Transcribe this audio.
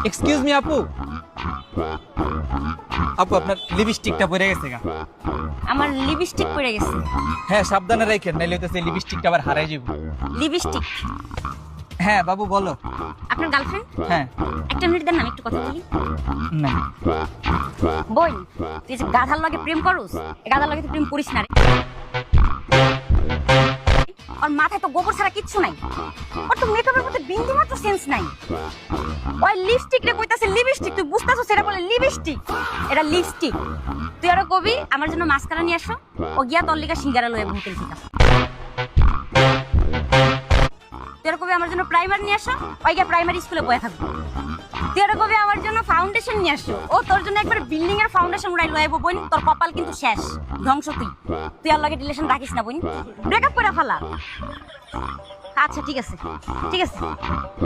Excuse me আপু, আপু আপনার লিপস্টিকটা পড়ে গেছে গা। আমার লিপস্টিক পড়ে গেছে। হ্যাঁ সাবধানে রাখেন, নাইলে হইতেছে লিপস্টিকটা আবার হারাই যাব। লিপস্টিক? হ্যাঁ বাবু বলো। আপনার গার্লফ্রেন্ড? হ্যাঁ। একটা মিনিট দেন, আমি একটু কথা বলি। না বই, তুই যে গাধার লগে প্রেম করুস, এই গাধার লগে তুই প্রেম করিস না রে। ওর মাথায় তো গোবর ছাড়া কিচ্ছু নাই, ওর তো মেকআপের মধ্যে বিন্দু মাত্র সেন্স নাই। ওই লিপস্টিক রে কইতাছে লিপস্টিক, তুই বুঝতাছস সেটা বলে লিপস্টিক? এটা লিপস্টিক। তুই আরো কবি আমার জন্য মাস্কারা নিয়ে আসো, ও গিয়া তোর লিগা সিঙ্গারা লয়ে ভুতেল ঠিকা। তুই আরো কবি আমার জন্য প্রাইমার নিয়ে আসো, ওই গিয়া প্রাইমারি স্কুলে বয়ে থাকবো। তুই আরো কবি আমার জন্য ফাউন্ডেশন নিয়ে আসো, ও তোর জন্য একবার বিল্ডিং এর ফাউন্ডেশন উড়াই লয়ে বোন, তোর কপাল কিন্তু শেষ, ধ্বংস তুই। তুই আর লগে রিলেশন রাখিস না বোন, ব্রেকআপ করে ফেলা। আচ্ছা ঠিক আছে, ঠিক আছে।